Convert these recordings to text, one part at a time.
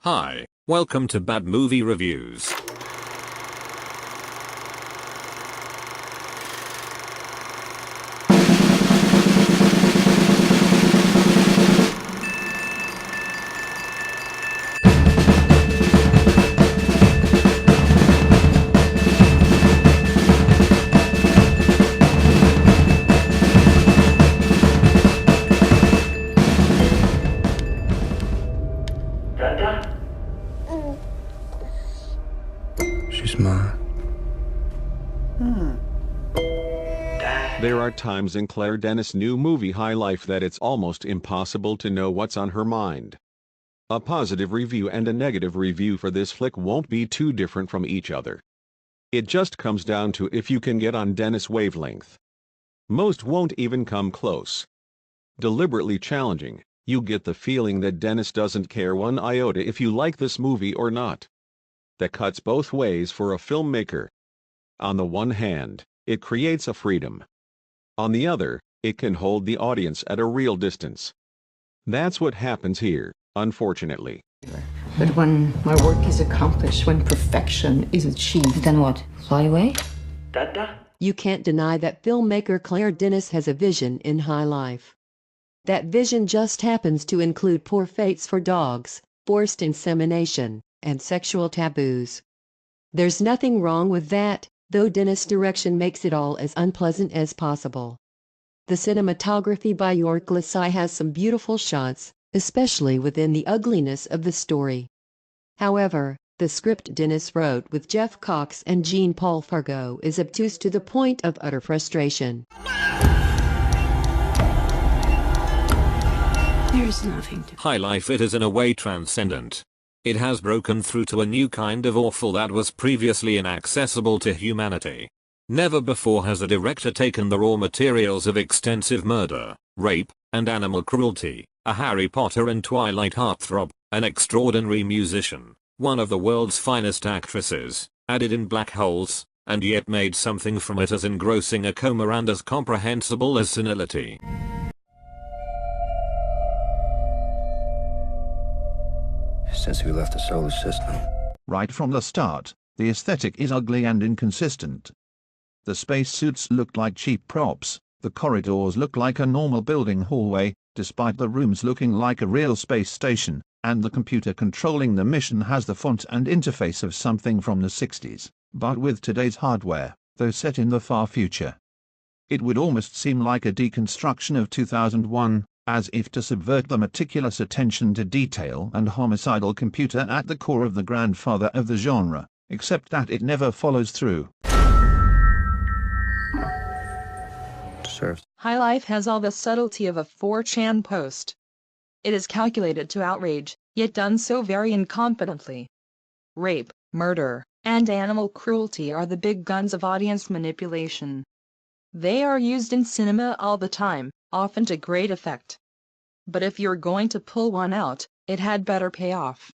Hi, welcome to Bad Movie Reviews. She's mine. There are times in Claire Denis' new movie High Life that it's almost impossible to know what's on her mind. A positive review and a negative review for this flick won't be too different from each other. It just comes down to if you can get on Denis' wavelength. Most won't even come close. Deliberately challenging, you get the feeling that Denis doesn't care one iota if you like this movie or not. That cuts both ways for a filmmaker. On the one hand, it creates a freedom. On the other, it can hold the audience at a real distance. That's what happens here, unfortunately. But when my work is accomplished, when perfection is achieved, Then what? Fly away? You can't deny that filmmaker Claire Denis has a vision in High Life. That vision just happens to include poor fates for dogs, forced insemination, and sexual taboos. There's nothing wrong with that, though Denis' direction makes it all as unpleasant as possible. The cinematography by York Lassai has some beautiful shots, especially within the ugliness of the story. However, the script Denis wrote with Jeff Cox and Jean-Paul Fargo is obtuse to the point of utter frustration. there's nothing to... High Life it is in a way transcendent. It has broken through to a new kind of awful that was previously inaccessible to humanity. Never before has a director taken the raw materials of extensive murder, rape, and animal cruelty, a Harry Potter and Twilight heartthrob, an extraordinary musician, one of the world's finest actresses, added in black holes, and yet made something from it as engrossing a coma and as comprehensible as senility. Since we left the solar system. Right from the start, the aesthetic is ugly and inconsistent. The spacesuits look like cheap props, the corridors look like a normal building hallway, despite the rooms looking like a real space station, and the computer controlling the mission has the font and interface of something from the 60s, but with today's hardware, though set in the far future. It would almost seem like a deconstruction of 2001, as if to subvert the meticulous attention to detail and homicidal computer at the core of the grandfather of the genre, except that it never follows through. Served. High Life has all the subtlety of a 4chan post. It is calculated to outrage, yet done so very incompetently. Rape, murder, and animal cruelty are the big guns of audience manipulation. They are used in cinema all the time, often to great effect. But if you're going to pull one out, it had better pay off.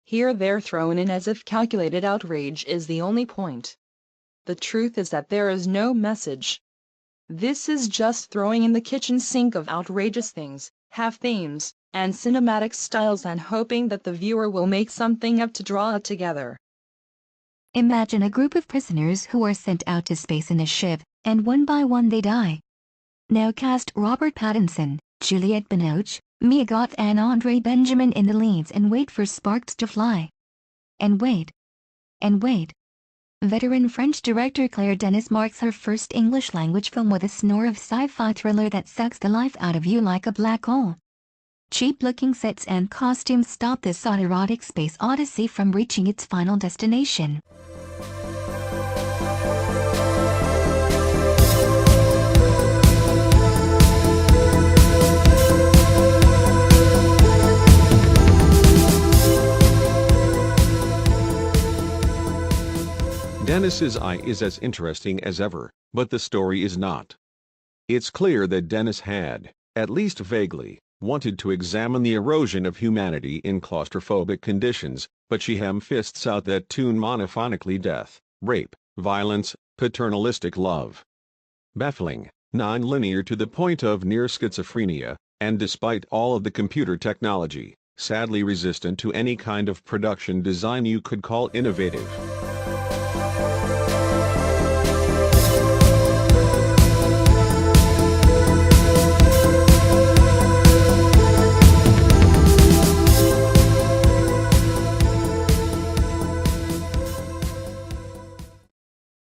Here they're thrown in as if calculated outrage is the only point. The truth is that there is no message. This is just throwing in the kitchen sink of outrageous things, half-themes, and cinematic styles and hoping that the viewer will make something up to draw it together. Imagine a group of prisoners who are sent out to space in a ship, and one by one they die. Now cast Robert Pattinson, Juliette Binoche, Mia Goth and André Benjamin in the leads and wait for sparks to fly. And wait. And wait. Veteran French director Claire Denis marks her first English-language film with a snore of sci-fi thriller that sucks the life out of you like a black hole. Cheap-looking sets and costumes stop this autoerotic space odyssey from reaching its final destination. Denis's eye is as interesting as ever, but the story is not. It's clear that Denis had, at least vaguely, wanted to examine the erosion of humanity in claustrophobic conditions, but she ham-fists out that tune monophonically: death, rape, violence, paternalistic love. Baffling, non-linear to the point of near schizophrenia, and despite all of the computer technology, sadly resistant to any kind of production design you could call innovative.